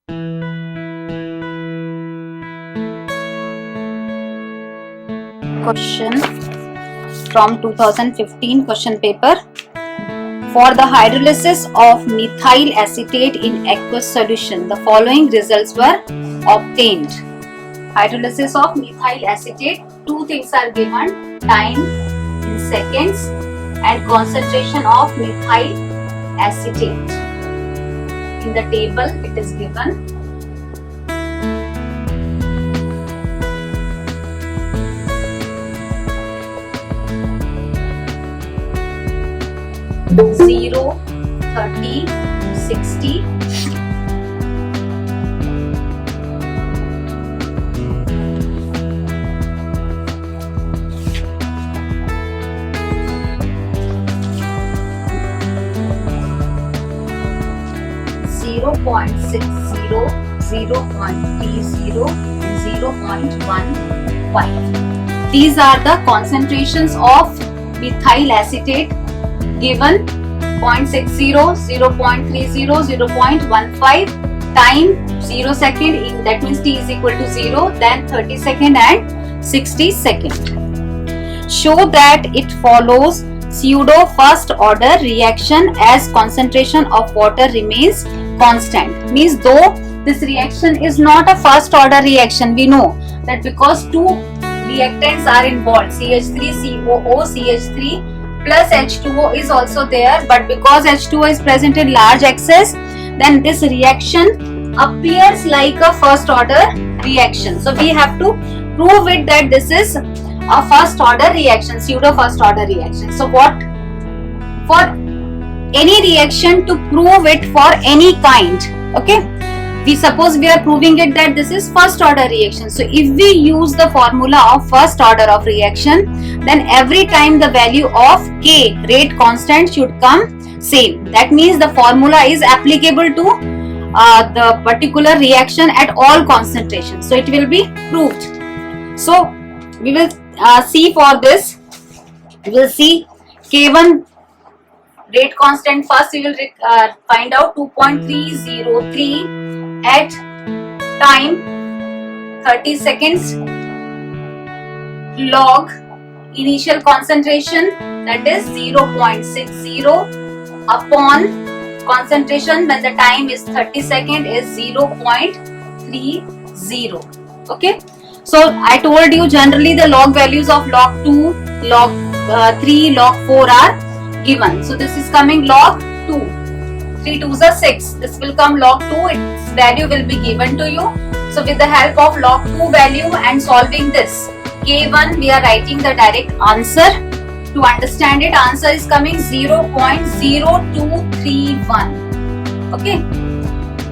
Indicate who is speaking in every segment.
Speaker 1: Question from 2015 question paper. For the hydrolysis of methyl acetate in aqueous solution, the following results were obtained. Hydrolysis of methyl acetate, two things are given: time in seconds and concentration of methyl acetate. In the table it is given. Zero, 30, 60. Zero point 60, 0.30 and 0.15. These are the concentrations of methyl acetate given: 0.60, 0.30, 0.15, time 0 second, that means t is equal to 0, then 30 second and 60 second. Show that it follows pseudo first order reaction as concentration of water remains constant. Means though this reaction is not a first order reaction, we know that because two reactants are involved, CH3COO, CH3 plus H2O is also there, but because H2O is present in large excess, then this reaction appears like a first order reaction. So we have to prove it that this is a first order reaction, pseudo first order reaction. So what, for any reaction, to prove it for any kind, okay, we suppose we are proving it that this is first order reaction. So if we use the formula of first order of reaction, then every time the value of K, rate constant, should come same. That means the formula is applicable to the particular reaction at all concentrations. So it will be proved. So we will see for this. We will see K1 rate constant. First we will find out 2.303 at time 30 seconds log initial concentration, that is 0.60 upon concentration when the time is 30 second is 0.30. Okay, so I told you generally the log values of log 2, log 3, log 4 are given. So this is coming log 2, 3 2s are 6, this will come log 2, its value will be given to you. So with the help of log 2 value and solving this K1, we are writing the direct answer. To understand it, answer is coming 0.0231. okay,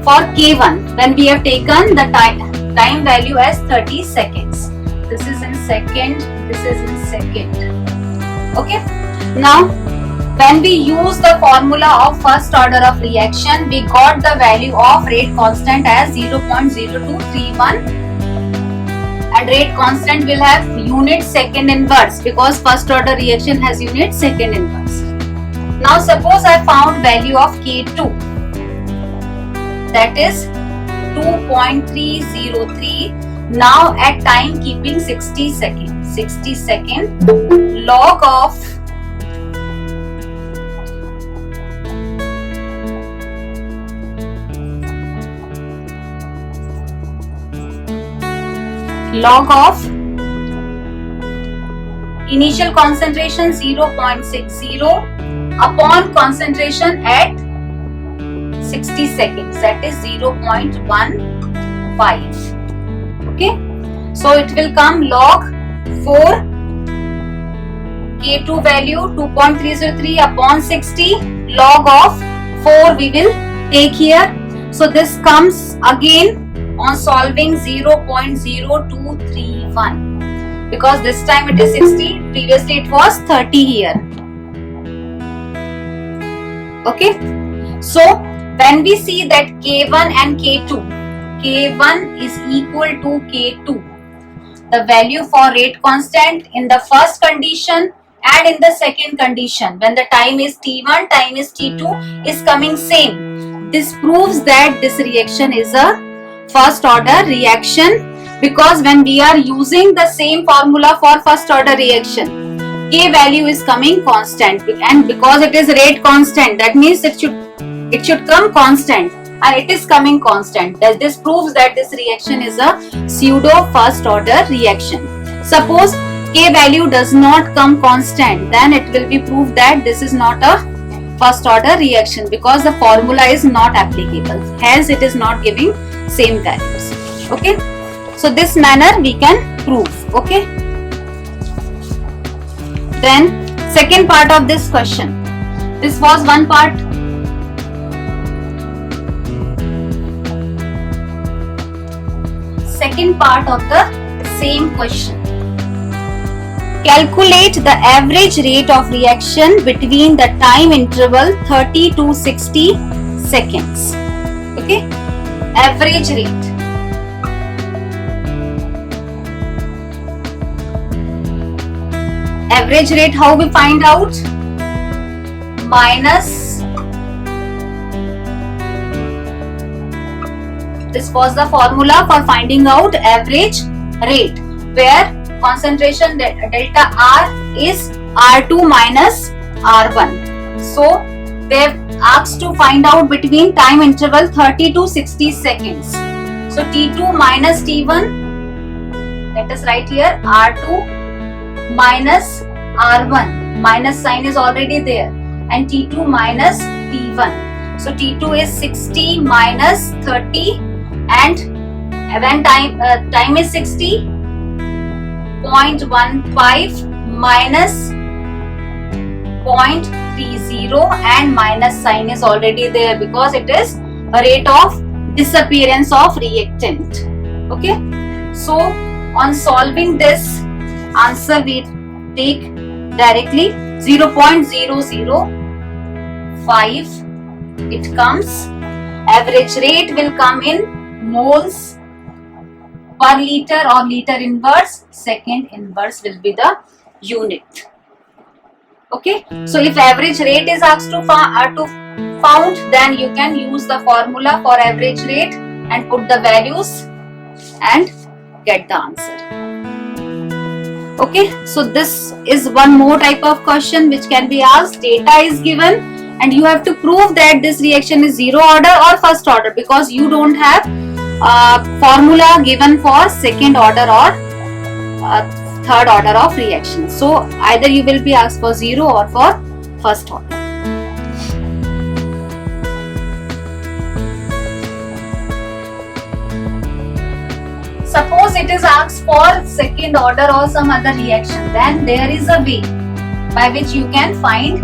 Speaker 1: for K1 when we have taken the time value as 30 seconds. This is in second, this is in second. Okay, now when we use the formula of first order of reaction, we got the value of rate constant as 0.0231, and rate constant will have unit second inverse because first order reaction has unit second inverse. Now suppose I found value of K2, that is 2.303. Now at time keeping 60 second, log of initial concentration 0.60 upon concentration at 60 seconds, that is 0.15. okay, so it will come log 4, K2 value 2.303 upon 60, log of 4 we will take here. So this comes again on solving 0.0231 because this time it is 60, previously it was 30 here. Okay, so when we see that K1 and K1 is equal to K2, the value for rate constant in the first condition and in the second condition when the time is T1, time is T2 is coming same. this proves that this reaction is a first order reaction, because when we are using the same formula for first order reaction, K value is coming constant, and because it is rate constant, that means it should come constant, and it is coming constant. This proves that this reaction is a pseudo first order reaction. Suppose K value does not come constant, then it will be proved that this is not a first order reaction, because the formula is not applicable, hence it is not giving same values. Okay, so this manner we can prove. Okay, then second part of this question, this was one part. Second part of the same question, calculate the average rate of reaction between the time interval 30 to 60 seconds. Okay, average rate. Average rate, how we find out? Minus, this was the formula for finding out average rate, where concentration delta R is R2 minus R1. So they asked to find out between time interval 30 to 60 seconds. So T2 minus T1, let us write here R2 minus R1, minus sign is already there, and T2 minus T1. So T2 is 60 minus 30, and when time is 60, 0.15 minus 0.30, and minus sign is already there because it is a rate of disappearance of reactant. Okay, so on solving this, answer we take directly 0.005 it comes. Average rate will come in moles per liter or liter inverse. Second inverse will be the unit. Okay, so if average rate is asked to found, then you can use the formula for average rate and put the values and get the answer. Okay, so this is one more type of question which can be asked. Data is given and you have to prove that this reaction is zero order or first order, because you don't have formula given for second order or third order of reaction. So either you will be asked for zero or for first order. Suppose it is asked for second order or some other reaction, then there is a way by which you can find.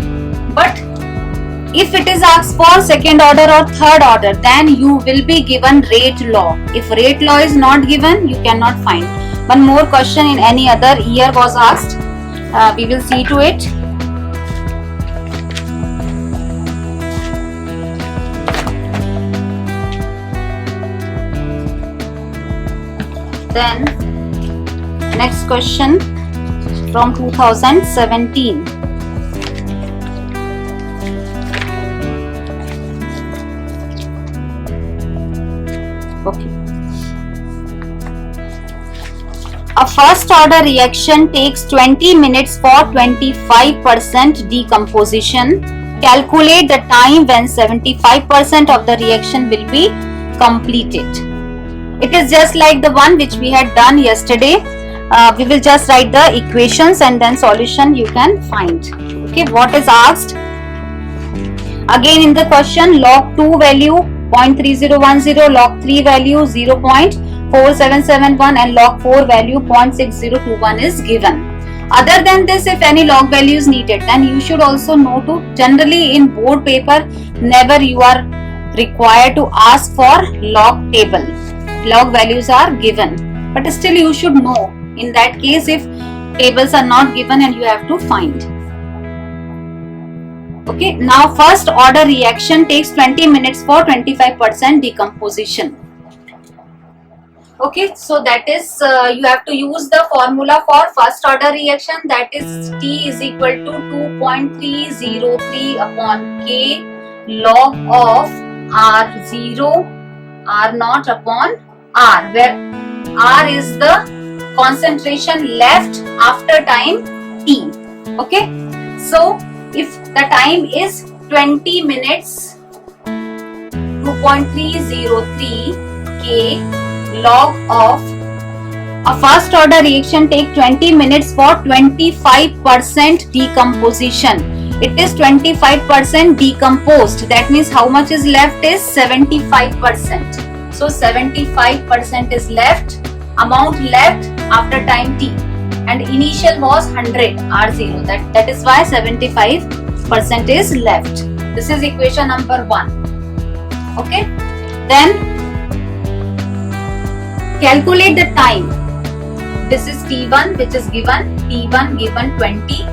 Speaker 1: But if it is asked for second order or third order, then you will be given rate law. If rate law is not given, you cannot find. One more question in any other year was asked. We will see to it. Then next question from 2017. Okay. A first order reaction takes 20 minutes for 25% decomposition. Calculate the time when 75% of the reaction will be completed. It is just like the one which we had done yesterday. We will just write the equations and then solution you can find. Okay, what is asked? Again in the question, log 2 value 0.3010, log 3 value 0.4771 and log 4 value 0.6021 is given. Other than this, if any log value is needed, then you should also know to, generally in board paper, never you are required to ask for log table. Log values are given, but still you should know in that case if tables are not given and you have to find. Okay, now first order reaction takes 20 minutes for 25% decomposition. Okay, so that is you have to use the formula for first order reaction, that is T is equal to 2.303 upon K log of R0, R0 upon R, where R is the concentration left after time T. Okay, so if the time is 20 minutes, 2.303 K log of a first order reaction take 20 minutes for 25% decomposition. It is 25% decomposed. That means how much is left is 75%. So 75% is left, amount left after time T, and initial was 100 R0. That is why 75% is left. This is equation number 1. Okay. Then calculate the time. This is T1 which is given. T1 given 20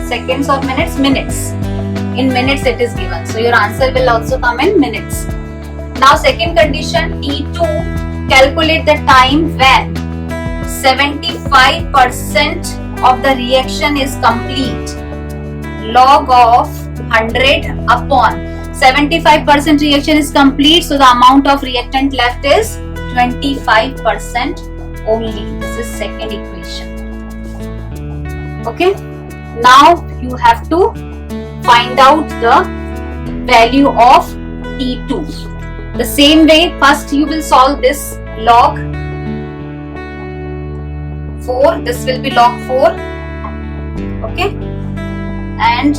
Speaker 1: seconds or minutes? Minutes. In minutes it is given. So your answer will also come in minutes. Now second condition, T2, calculate the time when 75% of the reaction is complete. Log of 100 upon 75% reaction is complete, so the amount of reactant left is 25% only. This is second equation. Okay. Now you have to find out the value of T2. The same way, first you will solve this log 4. This will be log 4. Okay. And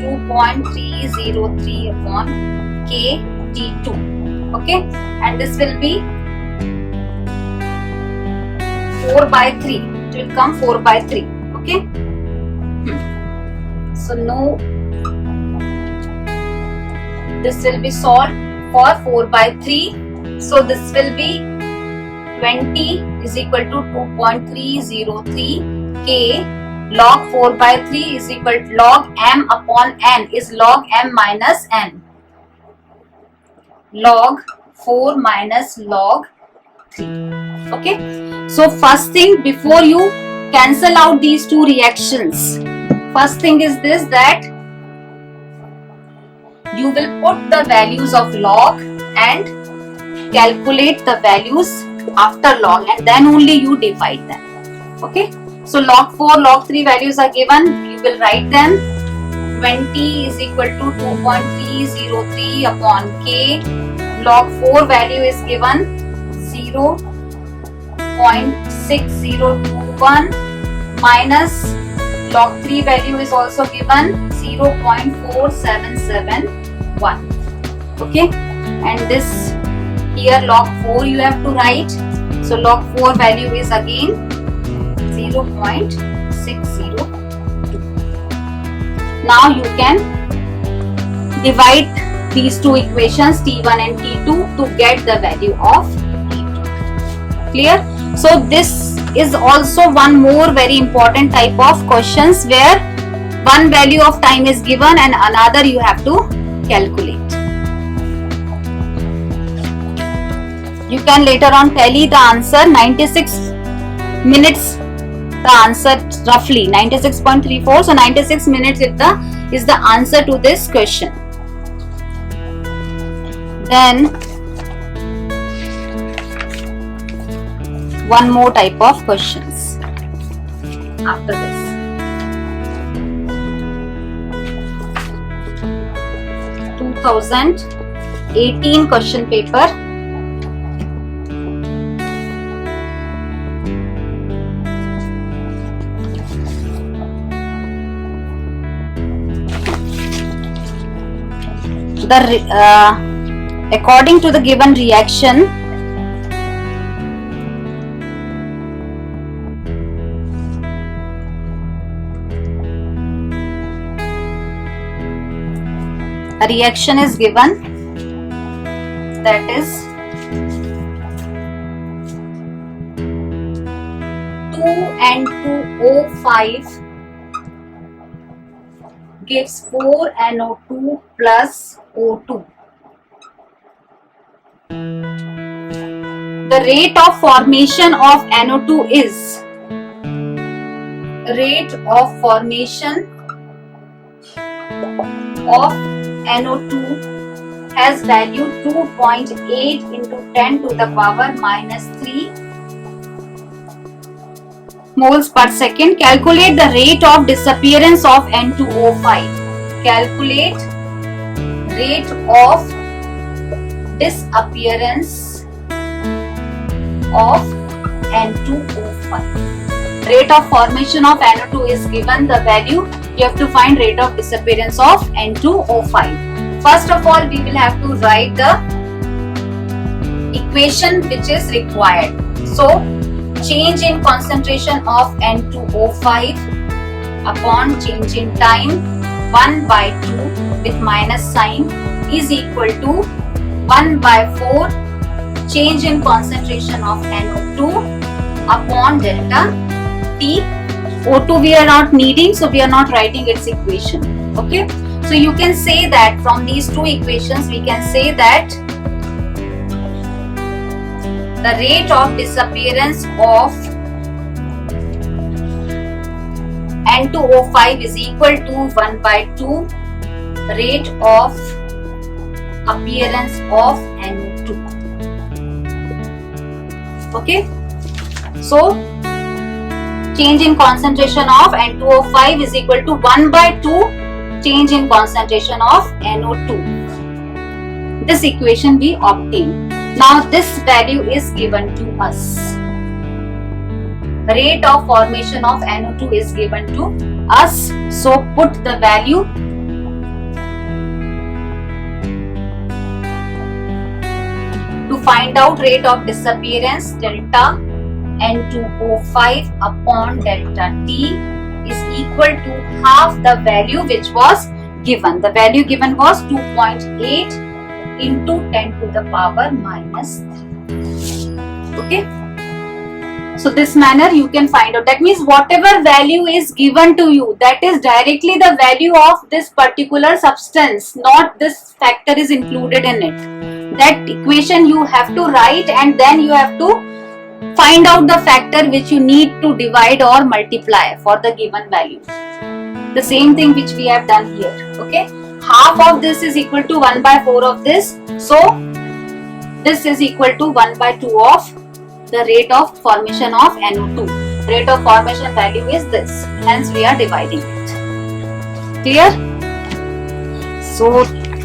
Speaker 1: 2.303 upon K T2. Okay. And this will be 4 by 3. It will come 4 by 3. Okay. So no, this will be solved for 4 by 3. So this will be 20 is equal to 2.303 K log 4 by 3 is equal to log m upon n is log m minus n. Log 4 minus log 3. Okay. So first thing, before you cancel out these two reactions, first thing is this, that you will put the values of log and calculate the values after log, and then only you divide them. Okay. So log 4, log 3 values are given. You will write them. 20 is equal to 2.303 upon K. Log 4 value is given 0.6021 minus log 3 value is also given 0.4771. Okay. And this here log 4 you have to write. So log 4 value is again 0.602. Now you can divide these two equations T1 and T2 to get the value of T2. Clear? So this is also one more very important type of questions where one value of time is given and another you have to calculate. You can later on tally the answer. 96 minutes the answer, roughly 96.34. So 96 minutes is the answer to this question. Then one more type of questions after this. (2018) question paper. According to the given reaction, a reaction is given, that is 2N2O5 gives 4NO2 plus O2. The rate of formation of NO2 is of NO2 has value 2.8 into 10 to the power minus 3 moles per second. Calculate the rate of disappearance of N2O5. Calculate rate of disappearance of N2O5. Rate of formation of NO2 is given the value. You have to find rate of disappearance of N2O5. First of all, we will have to write the equation which is required. So, change in concentration of N2O5 upon change in time 1 by 2 with minus sign is equal to 1 by 4 change in concentration of NO2 upon delta T. O2 we are not needing, so we are not writing its equation. Okay. So you can say that from these two equations we can say that the rate of disappearance of N2O5 is equal to 1 by 2 rate of appearance of NO2. Okay. So change in concentration of N2O5 is equal to 1 by 2 change in concentration of NO2. This equation we obtain. Now this value is given to us. Rate of formation of NO2 is given to us. So put the value. To find out rate of disappearance, delta N2O5 upon delta T is equal to half the value which was given. The value given was 2.8 into 10 to the power minus 3. Okay. So this manner you can find out. That means whatever value is given to you, that is directly the value of this particular substance, not this factor is included in it. That equation you have to write and then you have to find out the factor which you need to divide or multiply for the given value. The same thing which we have done here. Okay. Half of this is equal to 1 by 4 of this. So this is equal to 1 by 2 of the rate of formation of NO2. Rate of formation value is this. Hence we are dividing it. Clear? So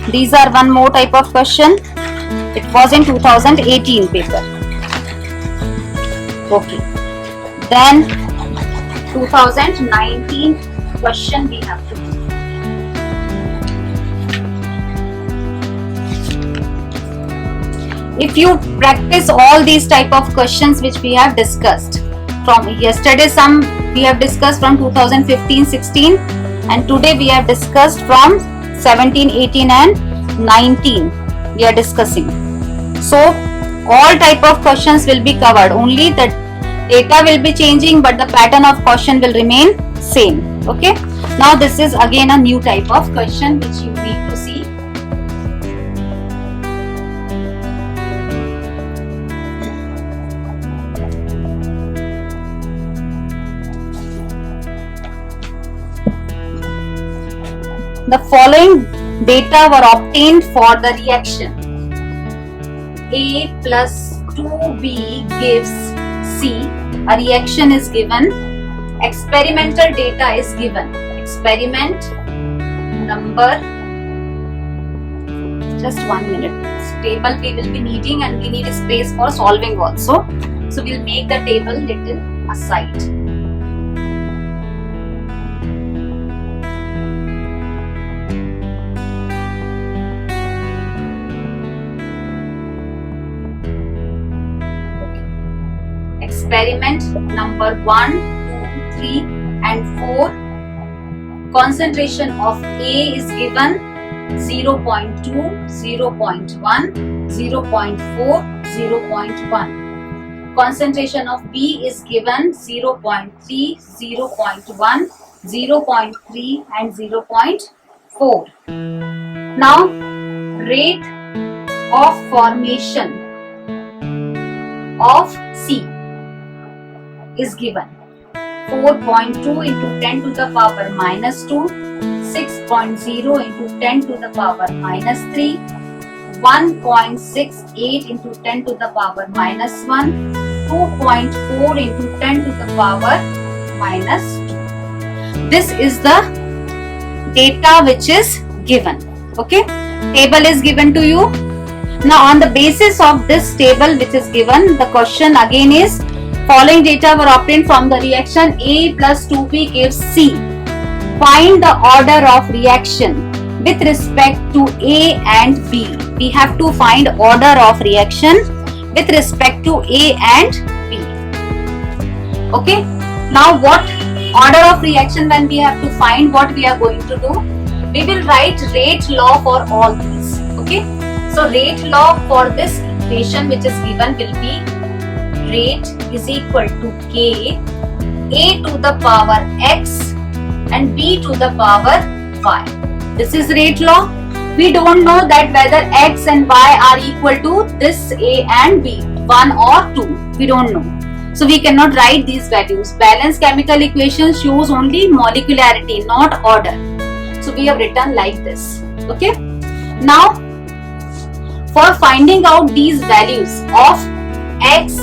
Speaker 1: these are one more type of question. It was in 2018 paper. Okay. Then 2019 question we have to do. If you practice all these type of questions which we have discussed from yesterday, some we have discussed from 2015-16 and today we have discussed from 17-18 and 19 we are discussing. So all type of questions will be covered, only the data will be changing but the pattern of question will remain same. Okay. Now this is again a new type of question which you need to see. The following data were obtained for the reaction. A plus 2B gives C. A reaction is given. Experimental data is given. Experiment number. Just 1 minute. This table we will be needing and we need a space for solving also. So we'll make the table little aside. Experiment number 1, 2, 3 and 4. Concentration of A is given 0.2, 0.1, 0.4, 0.1. Concentration of B is given 0.3, 0.1, 0.3 and 0.4. Now rate of formation of C is given 4.2 into 10 to the power minus 2, 6.0 into 10 to the power minus 3, 1.68 into 10 to the power minus 1, 2.4 into 10 to the power minus 2. This is the data which is given. Okay, table is given to you. Now on the basis of this table which is given, the question again is, following data were obtained from the reaction A plus 2B gives C. Find the order of reaction with respect to A and B. We have to find order of reaction with respect to A and B. Okay. Now what order of reaction when we have to find, what we are going to do? We will write rate law for all these. Okay. So rate law for this equation which is given will be rate is equal to K, A to the power X and B to the power Y. This is rate law. We don't know that whether X and Y are equal to this A and B, 1 or 2. We don't know. So we cannot write these values. Balanced chemical equation shows only molecularity, not order. So we have written like this. Okay. Now for finding out these values of X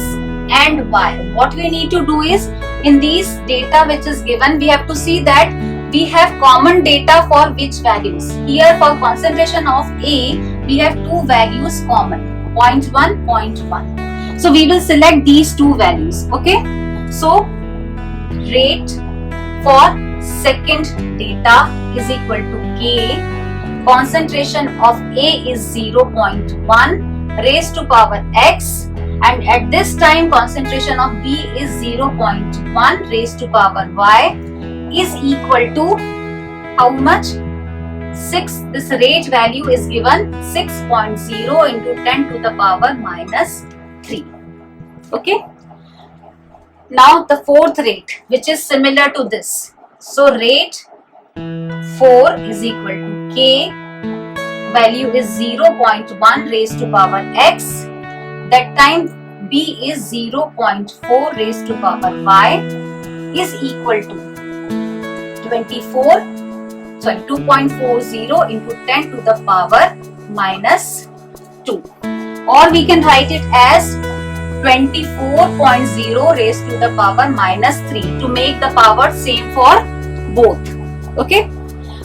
Speaker 1: and Y, what we need to do is, in these data which is given, we have to see that we have common data for which values. Here for concentration of A, we have two values common, 0.1, 0.1. So we will select these two values. Okay. So rate for second data is equal to K. Concentration of A is 0.1 raised to power X, and at this time concentration of B is 0.1 raised to power Y is equal to how much? 6. This rate value is given 6.0 into 10 to the power minus 3. Okay. Now the fourth rate which is similar to this. So rate 4 is equal to K, value is 0.1 raised to power X, that time B is 0.4 raised to power Y is equal to 2.40 into 10 to the power minus 2, or we can write it as 24.0 raised to the power minus 3 to make the power same for both. Okay.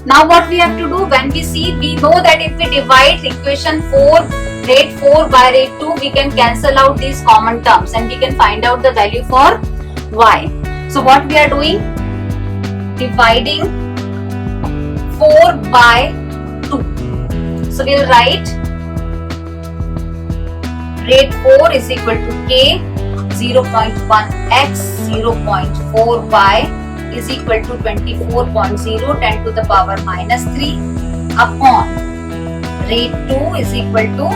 Speaker 1: Now what we have to do, when we see, we know that if we divide equation 4, rate 4 by rate 2, we can cancel out these common terms and we can find out the value for Y. So what we are doing? Dividing 4 by 2. So we will write rate 4 is equal to K, 0.1x, 0.4y is equal to 24.0 10 to the power minus 3 upon rate 2 is equal to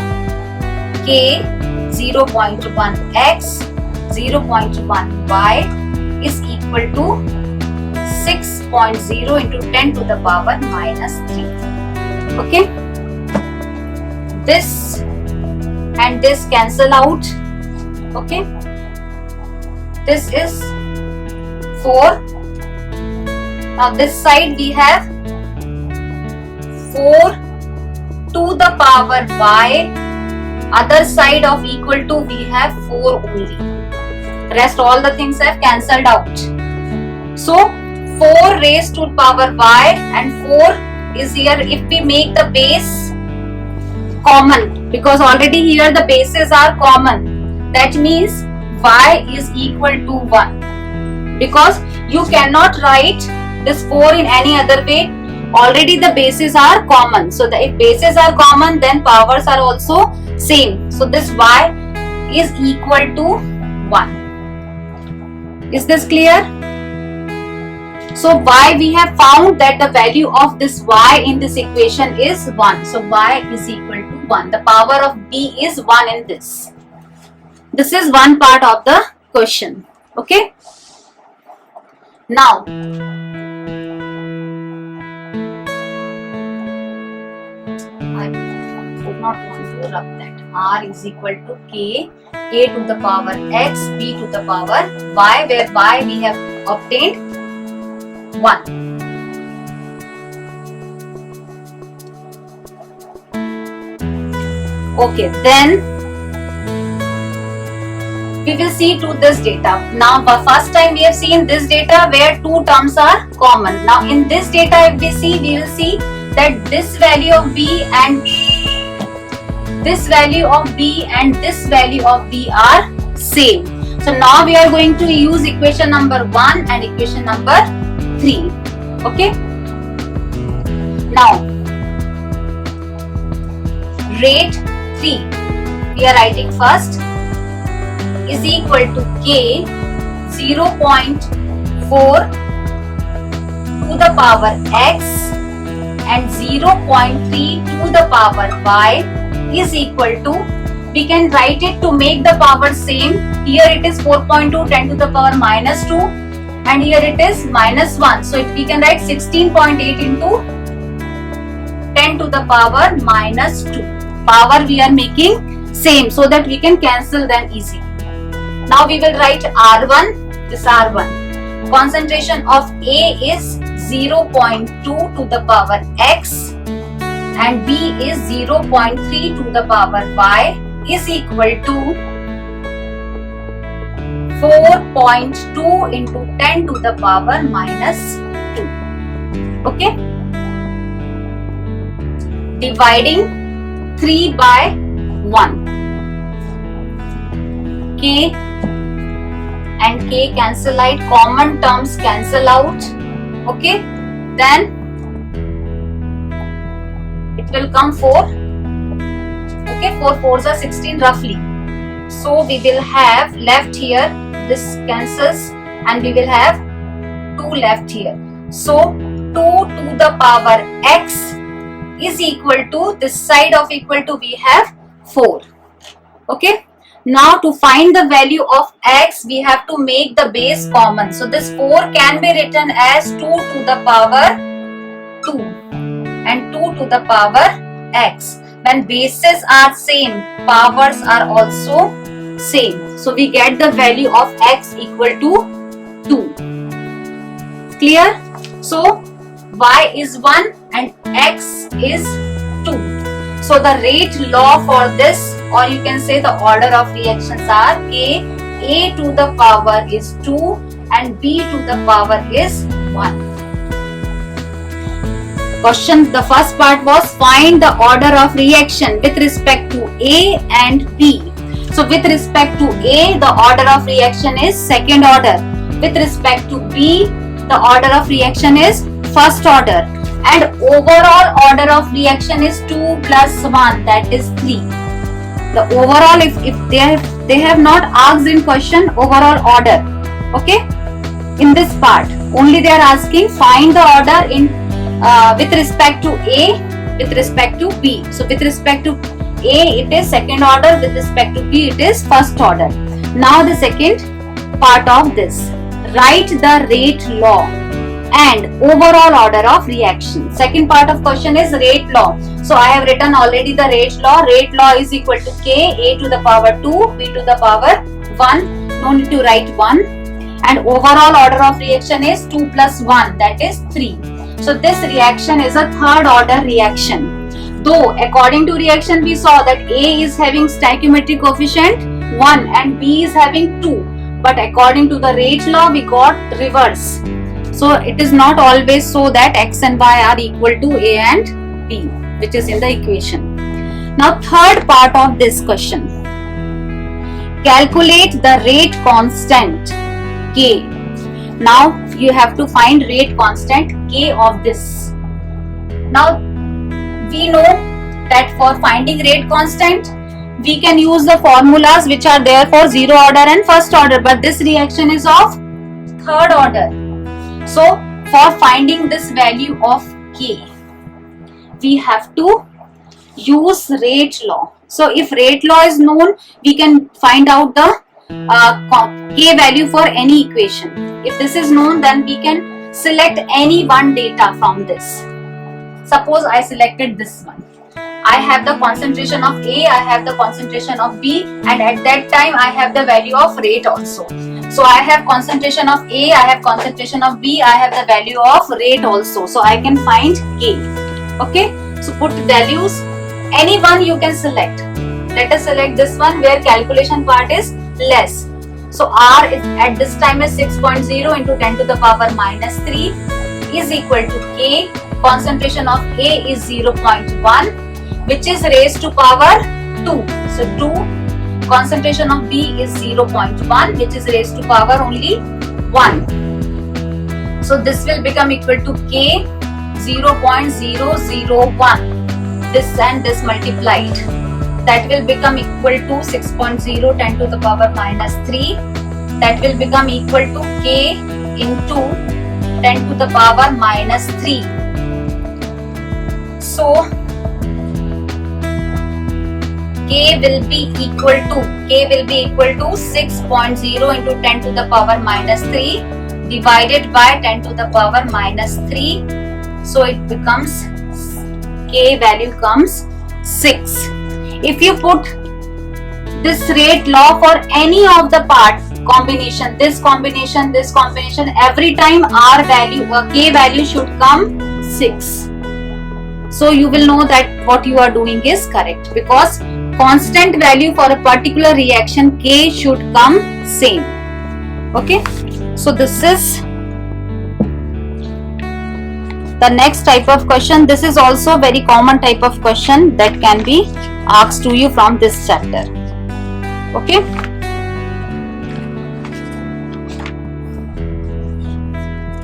Speaker 1: K, 0.1x, 0.1y is equal to 6.0 into 10 to the power minus 3. Okay. This and this cancel out. Okay. This is 4. Now this side we have 4 to the power y. Other side of equal to we have 4 only. Rest all the things have cancelled out. So 4 raised to power y and 4 is here. If we make the base common, because already here the bases are common, that means y is equal to 1, because you cannot write this 4 in any other way. Already the bases are common, so if bases are common, then powers are also same. So this y is equal to 1. Is this clear? So y, we have found that the value of this y in this equation is 1. So y is equal to 1. The power of B is 1 in this. This is one part of the question. Okay. Now I would not want to rub that. R is equal to K, A to the power X, B to the power Y, where Y we have obtained 1. Okay, then we will see to this data. Now first time we have seen this data where two terms are common. Now in this data if we see, we will see that this value of B and this value of B and this value of B are same. So now we are going to use equation number 1 and equation number 3. Okay. Now rate 3 we are writing first is equal to K 0.4 to the power X and 0.3 to the power Y is equal to, we can write it to make the power same. Here it is 4.2 10 to the power minus 2 and here it is minus 1. So we can write 16.8 into 10 to the power minus 2. Power we are making same so that we can cancel them easily. Now we will write R1, this R1. Concentration of A is 0.2 to the power X and B is 0.3 to the power Y is equal to 4.2 into 10 to the power minus 2. Okay. Dividing 3 by 1. K and K cancel out, common terms cancel out. Okay, then it will come 4. Okay, 4 4s are 16 roughly. So we will have left here, this cancels and we will have 2 left here. So 2 to the power X is equal to, this side of equal to we have 4. Okay. Now to find the value of X, we have to make the base common. So this 4 can be written as 2 to the power 2 and 2 to the power X. When bases are same, powers are also same. So we get the value of X equal to 2. Clear? So Y is 1 and X is 2. So the rate law for this, or you can say the order of reactions are A to the power is 2 and B to the power is 1. Question, the first part was find the order of reaction with respect to A and B. So with respect to A, the order of reaction is second order. With respect to B, the order of reaction is first order. And overall order of reaction is 2 plus 1, that is 3. The overall, if they have not asked in question overall order, okay, in this part only they are asking find the order in with respect to A, with respect to B. So with respect to A it is second order, with respect to B it is first order. Now the second part of this, write the rate law and overall order of reaction. Second part of question is rate law. So I have written already the rate law. Rate law is equal to K, A to the power 2, B to the power 1. No need to write 1. And overall order of reaction is 2 plus 1, that is 3. So this reaction is a third order reaction. Though according to reaction we saw that A is having stoichiometric coefficient 1 and B is having 2. But according to the rate law we got reverse. So it is not always so that X and Y are equal to A and B, which is in the equation. Now third part of this question. Calculate the rate constant K. Now you have to find rate constant K of this. Now we know that for finding rate constant, we can use the formulas which are there for zero order and first order, but this reaction is of third order. So for finding this value of K, we have to use rate law. So if rate law is known, we can find out the K value for any equation. If this is known, then we can select any one data from this. Suppose I selected this one. I have the concentration of A, I have the concentration of B, and at that time I have the value of rate also. So I have concentration of A, I have concentration of B, I have the value of rate also. So I can find K. Okay. So put values, any one you can select. let us select this one where calculation part is less. So R is at this time is 6.0 into 10 to the power minus 3 is equal to K. Concentration of A is 0.1, which is raised to power 2. So 2. Concentration of B is 0.1, which is raised to power only 1. So this will become equal to K 0.001. This and this multiplied. That will become equal to 6.0 10 to the power minus 3. That will become equal to K into 10 to the power minus 3. So K will be equal to 6.0 into 10 to the power minus 3 divided by 10 to the power minus 3. So it becomes, K value comes 6. If you put this rate law for any of the part combination, this combination, every time R value or K value should come 6. So you will know that what you are doing is correct, because constant value for a particular reaction K should come same. Okay, so this is the next type of question. This is also a very common type of question that can be asked to you from this chapter. Okay.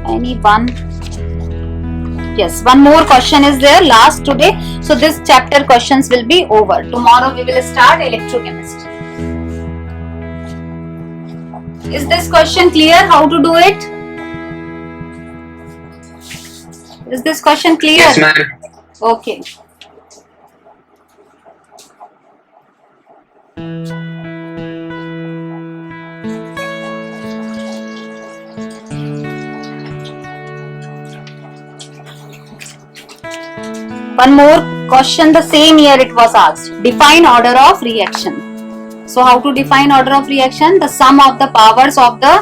Speaker 1: Anyone? Yes, one more question is there, last today. So this chapter questions will be over. Tomorrow we will start electrochemistry. Is this question clear how to do it? Is this question clear?
Speaker 2: Yes, ma'am.
Speaker 1: Okay. One more question, the same year it was asked. Define order of reaction. So how to define order of reaction? The sum of the powers of the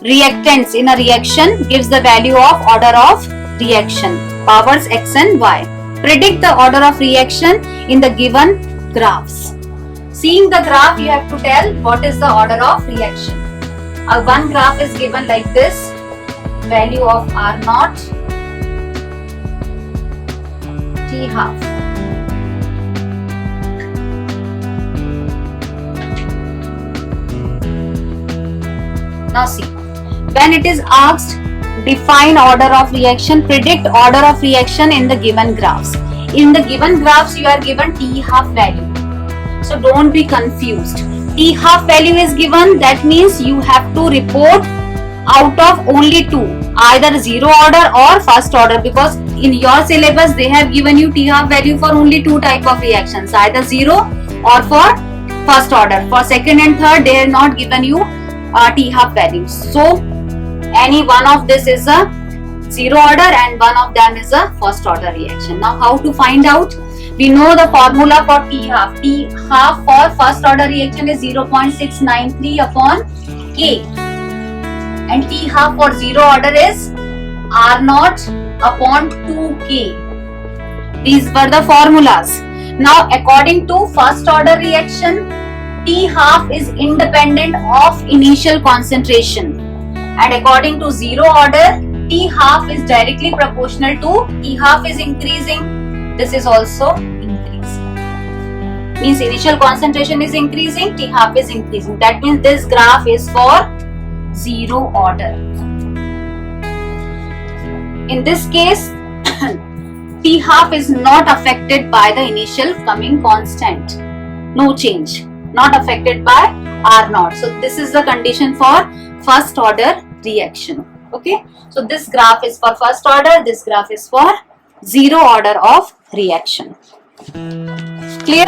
Speaker 1: reactants in a reaction gives the value of order of reaction. Powers x and y. Predict the order of reaction in the given graphs. Seeing the graph, you have to tell what is the order of reaction. One graph is given like this. Value of R0, T half. Now see, when it is asked define order of reaction, predict order of reaction in the given graphs. In the given graphs you are given T half value. So don't be confused. T half value is given, that means you have to report out of only two, either zero order or first order, because in your syllabus they have given you T half value for only two type of reactions, either zero or for first order. For second and third they have not given you T half values. So any one of this is a zero order and one of them is a first order reaction. Now how to find out? We know the formula for T half. T half for first order reaction is 0.693 upon K. And T half for zero order is R0 upon 2K. These were the formulas. Now according to first order reaction, T half is independent of initial concentration. And according to zero order, T half is directly proportional to T half is increasing. This is also increasing. Means initial concentration is increasing, T half is increasing. That means this graph is for zero order. In this case, T half is not affected by the initial coming constant. No change. Not affected by R0. So this is the condition for first order reaction. Okay. So this graph is for first order. This graph is for zero order of reaction. Clear?